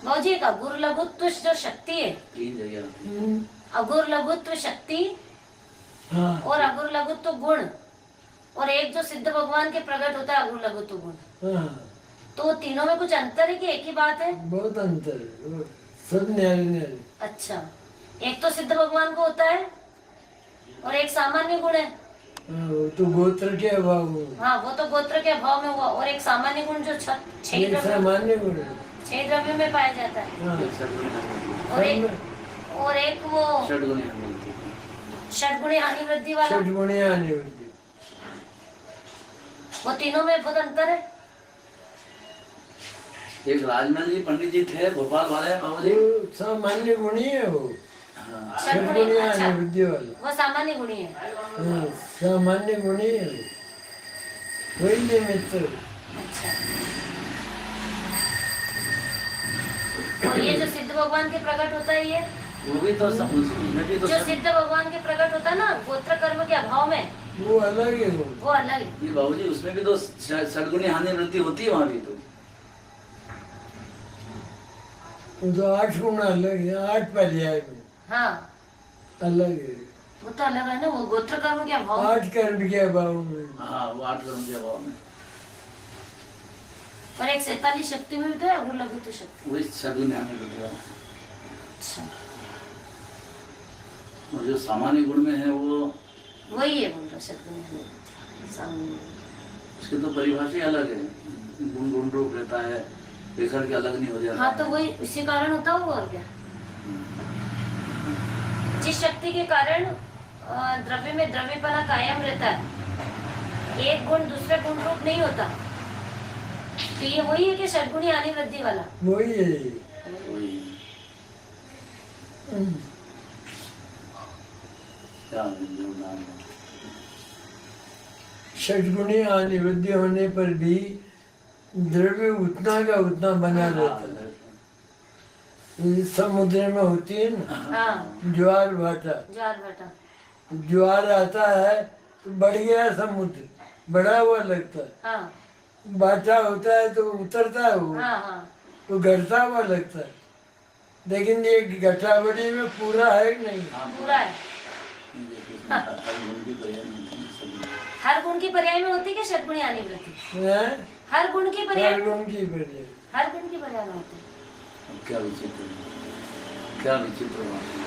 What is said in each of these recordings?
मौजी का गुरु लघुत्व जो शक्ति है, तीन जगह अगुर लघुत्व शक्ति हाँ और अगुर लघुत्व गुण, और एक जो सिद्ध भगवान के प्रकट होता है अगुर लघुत्व गुण, हाँ तो तीनों में कुछ अंतर है कि एक ही बात है? बहुत अंतर है, वो सब न्यारे न्यारे। अच्छा, एक तो सिद्ध भगवान को होता है और एक सामान्य गुण है। हाँ, वो तो गोत्र के अभाव में। हाँ, वो तो गोत्र के अभाव में हुआ, और एक सामान्य गुण जो छह ये द्रव्यों सामान्य गुण है। छह द्रव्यों में पाया जाता है। हाँ, और एक वो षटगुणी हानि वृद्धि वाला, षटगुणी आने वाली। वो तीनों में बहुत अंतर है। एक राजमहल जी पंडित जी थे भोपाल वाले बाबू जी, वो सामान्य गुणी है वो, हाँ, षटगुणी, षटगुणी अच्छा, आने बुद्धि वाला। वो सामान्य गुणी है। हाँ, सामान्य गुणी है वो, वही निमित्त है। अच्छा, और ये जो सिद्ध भगवान के प्रकट होता है, ये वो भी तो उसमें भी तो जो सिद्ध भगवान के प्रकट होता है ना गोत्र कर्म के अभाव में, वो अलग है वो। वो अलग है। ये बाबू जी उसमें भी तो षटगुणी हानि वृद्धि होती है वहाँ भी तो। वो तो 8 गुण अलग है, 8 पर्याय में हाँ, अलग है। वो तो अलग है ना, वो गोत्र कर्म के अभाव में। 8 कर्म के अभाव में। हाँ वो 8 कर्म के अभाव में, और एक 47 शक्ति में भी तो है अगुर लघुत्व शक्ति। वही षटगुणी हानि वृद्धि वाला। अच्छा, और जो सामान्य गुण में है वो वही है बोल रहा षटगुणी हानि वृद्धि, सामान्य। उसकी तो परिभाषा ही अलग है, गुण गुण रूप रहता है, लेखन के अलग नहीं हो जाता। हाँ, तो वही इसी कारण होता होगा और क्या। जिस शक्ति के कारण द्रव्य में द्रव्यपना कायम रहता है, एक गुण दूसरे गुण रूप नहीं होता, तो ये वही है कि षटगुणी हानि वृद्धि वाला। वही है। वही क्या नाम है? षटगुणी आने वृद्धि होने पर भी द्रव्य उतना का उतना बना रहता है। ये समुद्र में होती है ना हाँ, ज्वार भाटा, ज्वार भाटा। ज्वार आता है तो बढ़ गया समुद्र, बड़ा हुआ लगता है। हाँ भाटा होता है तो उतरता है वो, हाँ हाँ, तो घटता हुआ लगता है। लेकिन ये घटावड़ी में पूरा है कि नहीं? पूरा है। हर गुण की पर्याय में होती है कि षटगुणी हानि वृद्धि? हैं? हर गुण की पर्याय, हर गुण की पर्याय। हर गुण की पर्याय में होती है। क्या विचित्र है, क्या विचित्र बात है।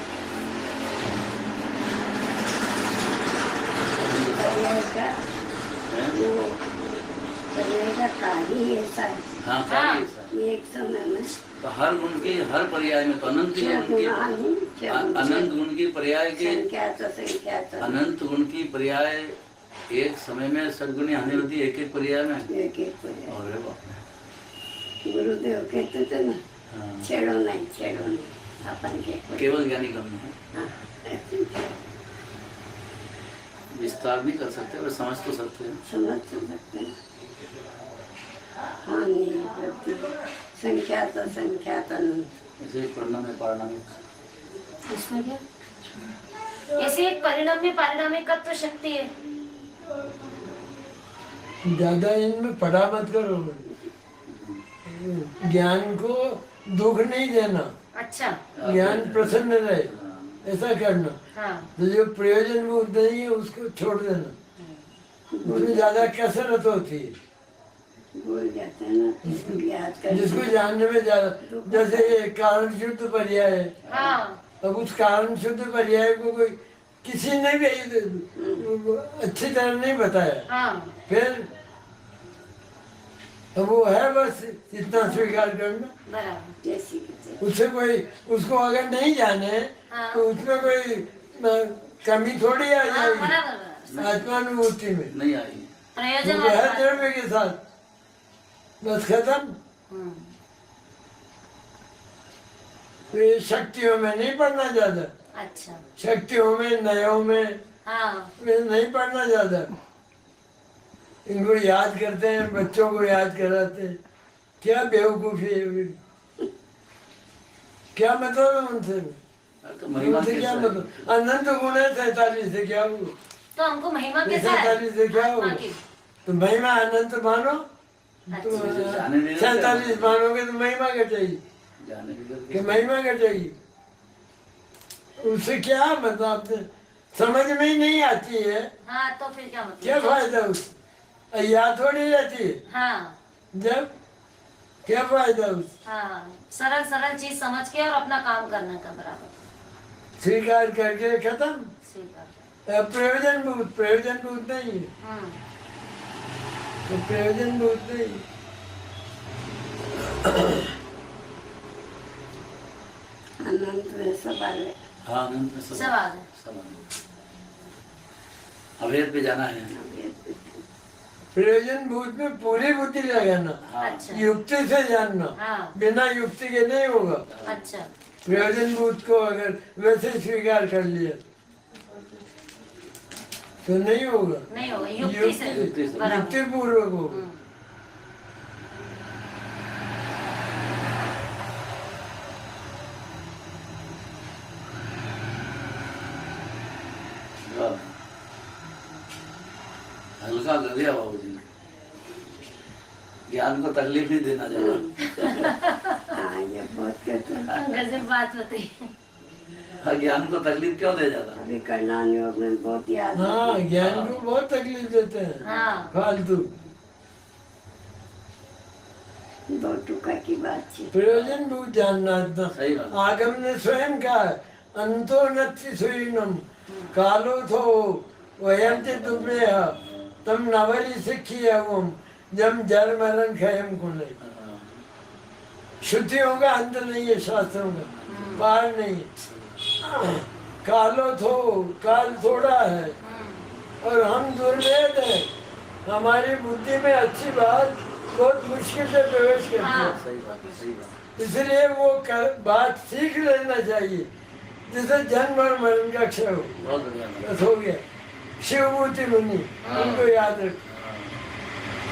हाँ कार्य ऐसा है। एक समय में तो हर गुण की हर पर्याय में तो अनंत ही गुण की अनंत गुण की पर्याय के अनंत गुण की पर्याय एक समय में सदगुणी हानि होती है, एक एक पर्याय में। एक एक पर्याय। अरे बाप रे। गुरुदेव कहते थे ना, हाँ। छेड़ो नहीं अपन के केवल ज्ञानी गम है, हाँ, विस्तार नहीं कर सकते और समझ तो सकते हैं। समझ तो सकते हैं। हानि वृद्धि संख्यात अनंत। ऐसे परिणाम पारिणामिक इसमें क्या, ऐसे एक परिणाम में पारिणामिकत्व शक्ति है। ज्यादा इनमें पढ़ा मत करो, ज्ञान को दुख नहीं देना, अच्छा, ज्ञान प्रसन्न रहे ऐसा करना। हाँ तो जो प्रयोजन वो नहीं है उसको छोड़ देना, उसमें ज्यादा कसरत होती है। भूल जाते हैं ना, इसको याद कर जिसको जानने में ज्यादा, जैसे ये कारण शुद्ध पर्याय है, हाँ अब उस कारण शुद्ध पर्याय को कोई किसी ने भी अच्छी तरह नहीं बताया, हाँ, फिर अब वो है बस इतना स्वीकार करना। बराबर। जैसी की तैसी। उससे कोई उसको अगर नहीं जाने हाँ। तो उसमें कोई कमी थोड़ी आ हाँ, जाएगी बराबर। आत्मानुभूति में। नहीं आई। प्रयोजन वो है वाली बात। द्रव्य के साथ, बस खत्म। हम्म, तो ये शक्तियों में नहीं पढ़ना ज्यादा, अच्छा, शक्तियों में नयों में हाँ नहीं पढ़ना ज्यादा। इनको याद करते हैं, बच्चों को याद कराते हैं, क्या बेवकूफी है, क्या मतलब है उनसे? तो महिमा उनसे क्या कैसा है? मतलब? अनंत गुण है 43 से क्या हुआ? तो हमको महिमा कैसा है 47 से क्या आत्मा हुआ? की? तो महिमा अनंत मानो, तो अच्छा, जाने देना 47 मानोगे तो महिमा घटेगी। जाने की कि जरूरत महिमा घटेगी। उससे क्या मतलब आपने समझ में ही नहीं आती है, हाँ तो फिर क्या क्या मतलब? फायदा उस याद थोड़ी रहती है हाँ जब, क्या फायदा उस हाँ, सरल सरल चीज समझ के और अपना काम करने का बराबर स्वीकार करके खत्म। स्वीकार। प्रयोजन भूत नहीं है, तो प्रयोजन भूत नहीं है। अनंत में सब आ गए। हाँ अनंत में सब आ गए। सब आ गए। अभेद पे जाना है। प्रयोजन भूत में पूरी बुद्धि लगाना, हाँ अच्छा युक्ति से जानना, हाँ बिना युक्ति के नहीं होगा। अच्छा प्रयोजन भूत को अगर वैसे स्वीकार कर लिया तो नहीं होगा, नहीं होगा, युक्ति से बराबर। युक्ति पूर्वक होगा। हम्म, वाह। हल्का कर दिया बाबू जी ने। ज्ञान को तकलीफ नहीं देना चाहता। हाँ ये बहुत करते हैं। गजब बात बताई। हाँ, ज्ञान को तकलीफ क्यों दे जाता? अभी करनान योग में बहुत याद हाँ, ज्ञान को बहुत तकलीफ देते हैं हाँ फालतू। दो टुका की बातचीत। प्रयोजन भूत जानना इतना। सही बात। आगम ने स्वयं कहा है, अंतो नत्ति सुईनम कालो थो वयंति दुबे तम नवली सिखी हम जम जल मरण खयम कुले। श्रुतियों का अंत नहीं है, शास्त्रों का पार नहीं है। कालो थो, काल थोड़ा है और हम दुर्वेद हैं। हमारी बुद्धि में अच्छी बात बहुत मुश्किल से प्रवेश करती है। सही बात, सही बात। इसलिए वो बात सीख लेना चाहिए जिससे जन्म और मरण का क्षय हो। बहुत बढ़िया बात। बस हो गया। शिवभूति मुनि उनको याद रख,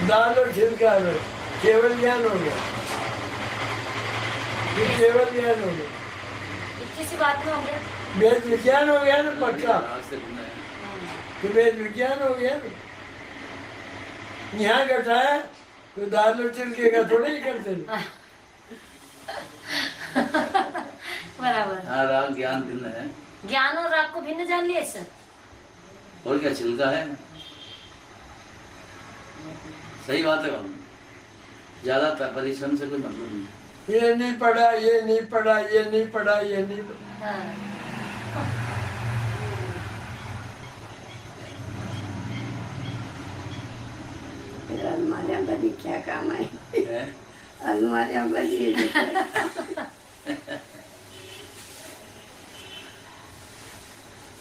दाल और छिलका रख, केवल ज्ञान हो गया। ये केवल ज्ञान हो गया, किसी बात में हो गया। वेद विज्ञान हो गया ना पक्का, आज से गुना है। तो वेद विज्ञान हो गया ना। यहाँ घटाया तो दाल और छिलके का थोड़ा ही करते थे। बराबर। हाँ, राग ज्ञान भिन्न है। ज्ञान और राग को भिन्न जान लिया सर। और क्या छिलका है? सही बात है बाबू। ज्यादा परिश्रम से कोई मतलब नहीं। ये नहीं पढ़ा, ये नहीं पढ़ा, ये नहीं पढ़ा, ये नहीं पढ़ा। हाँ फिर अलमारियां बनी क्या काम आई? है? अलमारियां बनी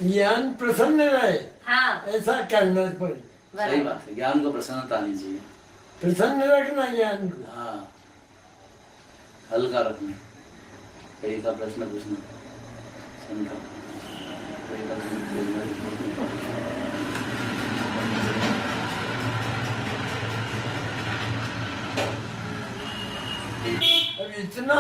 ज्ञान प्रसन्न रहे हाँ ऐसा करना पड़े। सही बराबर। बात है। ज्ञान को प्रसन्नता आनी चाहिए। प्रसन्न रखना ज्ञान को। हाँ, हल्का रखना। कई का प्रश्न पूछना, शंका, कई का प्रश्न अब इतना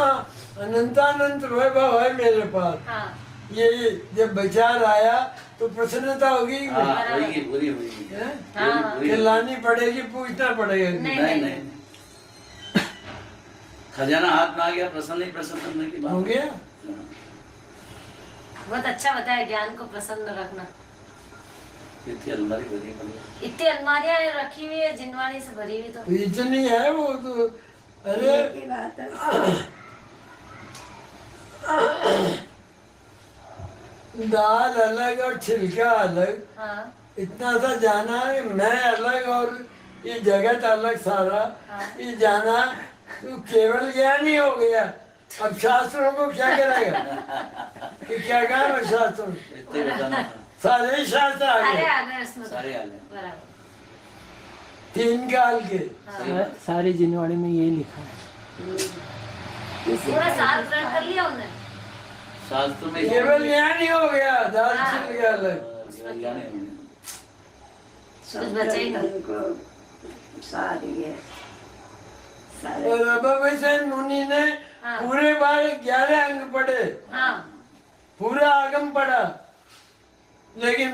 अनंतानंत वैभव है मेरे पास, हाँ ये जब विचार आया तो प्रसन्नता होगी कि नहीं? हाँ, होगी, पूरी होगी। हैं? हाँ। कि लानी पड़ेगी, पूछना पड़ेगा कि नहीं, नहीं नहीं, खजाना हाथ में आ गया, प्रसन्न ही प्रसन्न करने की बात हो गया। हाँ। बहुत अच्छा बताया, ज्ञान को प्रसन्न रखना। इतनी अलमारी भरी पड़ी। इतनी अलमारियां रखी हुई है जिनवाणी से भरी हुई तो। तो इतनी है वो तो, अरे की बात है। दाल अलग और छिलका अलग, हाँ इतना सा जाना है। मैं अलग और ये जगत अलग सारा, हाँ। ये जाना तो केवल ज्ञान ही हो गया। अब शास्त्रों को क्या करेगा कि क्या काम है शास्त्रों में? इतने बताना था। सारे ही शास्त्र आ अरे गए, आ गए उसमें तो। सारे आ गए। बराबर। 3 काल के। हाँ। सारी जिनवाड़ी में ये लिखा है। पूरा साल ग्रहण कर लिया उन्होंने। शास्त्र में केवल ज्ञान ही हो गया, दाल हाँ। छिलका अलग। ज्ञान है। कुछ बचा ही नहीं। को सारी है सारे। और अभयसेन मुनि ने हाँ। पूरे बार 11 अंग पढ़े, हाँ पूरा आगम पढ़ा, लेकिन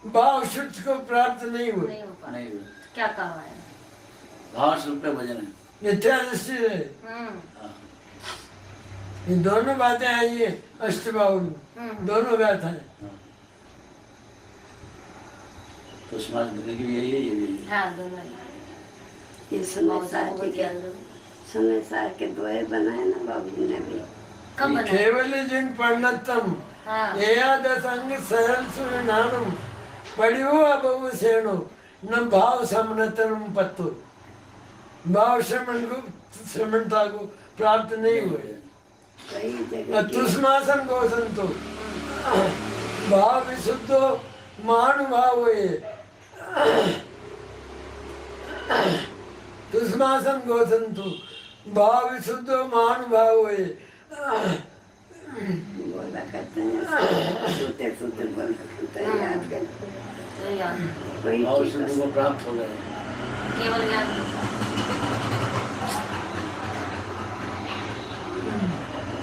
भाव शुद्ध को प्राप्त नहीं हुए। नहीं हो पा नहीं हुआ। क्या काम है। भाव स्वरूप पे भजन है। मिथ्या दृष्टि रहे। हम्म हाँ। ये दोनों बातें आई है अष्टबाहुल में, दोनों गाथाएं। तो समाज बुद्धि की भी यही है, ये भी यही है। हाँ दोनों ये समय सार के दोहे बनाए ना बाबू ने भी। कब बना? केवल जिन पंडितम हाँ एकादश अंग सहल सुनानम पड़ियो बहु सेनो न भाव समनतरम पत्तो। भाव श्रमणता को प्राप्त नहीं हुए। कई जगह तुष्मासन गोसंतो भाव विशुद्धो महानुभाव ये तुष्मासन गोसंतो भाव विशुद्धो महानुभाव ये बोला करते हैं, सोते सोते बोला करते हैं, याद कर तो याद कोई भाव चीज सिंधु को प्राप्त हो गए। केवल ज्ञान।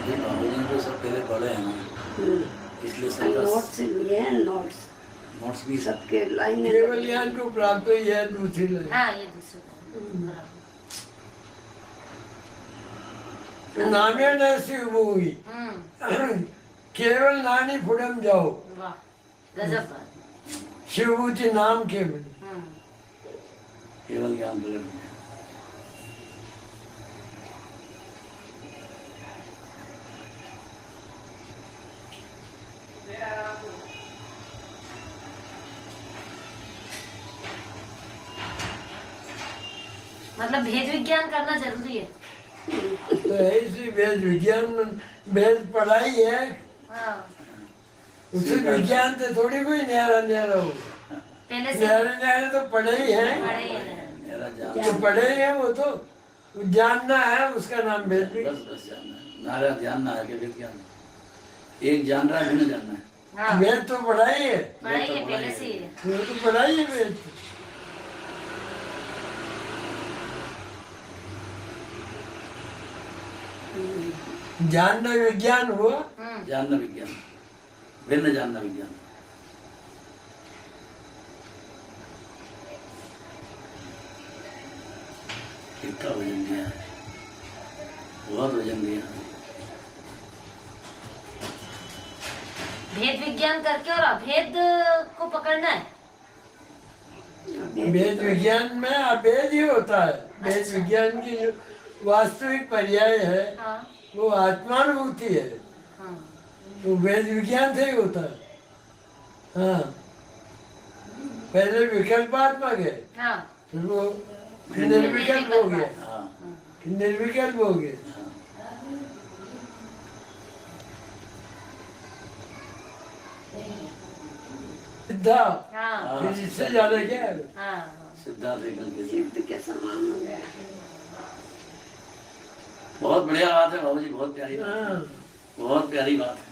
ये बाबूजी तो सब पहले पढ़े हैं ना, इसलिए सबका नोट्स लिए हैं, नोट्स नोट्स भी सब सबके लाइन केवल ज्ञान को प्राप्त हुई है दूसरी लाइन। हाँ ये दूसरा नामे न शिव हुई केवल नानी फुडम जाओ वाह गजब बात। शिवभूति नाम केवल। केवल ज्ञान प्रकट हुआ। मतलब भेद विज्ञान करना जरूरी है। तो ऐसी वेद विज्ञान वेद पढ़ाई है, हाँ उसे विज्ञान से थोड़ी कोई न्यारा न्यारा हो। पहले से न्यारे न्यारे तो पढ़े ही हैं, पढ़े ही है। मेरा ज्ञान जो पढ़े ही हैं वो तो जानना है, उसका नाम वेद बस बस जानना है, नारा जानना है कि वेद ज्ञान एक जान रहा है, भी नहीं जानना है। हाँ वेद तो पढ़ाई है, पढ़े ही है पहले से ही है। वो तो पढ़ाई है वेद तो। जानना विज्ञान हुआ। जानना विज्ञान, भिन्न जानना विज्ञान। कितना वजन दिया है, बहुत वजन दिया है। भेद विज्ञान करके और अभेद को पकड़ना है। वेद विज्ञान में अभेद ही होता है। वेद विज्ञान की जो वास्तविक पर्याय है हाँ वो आत्मानुभूति है, हाँ वो वेद विज्ञान से ही होता है। हाँ पहले विकल्पात्मक है, हाँ फिर वो निर्विकल्प हो गया, हाँ निर्विकल्प हो गया। सिद्धा हाँ फिर इससे ज्यादा क्या है? हाँ सिद्धार्थ एकल के सिद्ध के समान हो गया। बहुत बढ़िया बात है बाबूजी, बहुत प्यारी बात है, हाँ बहुत प्यारी बात है।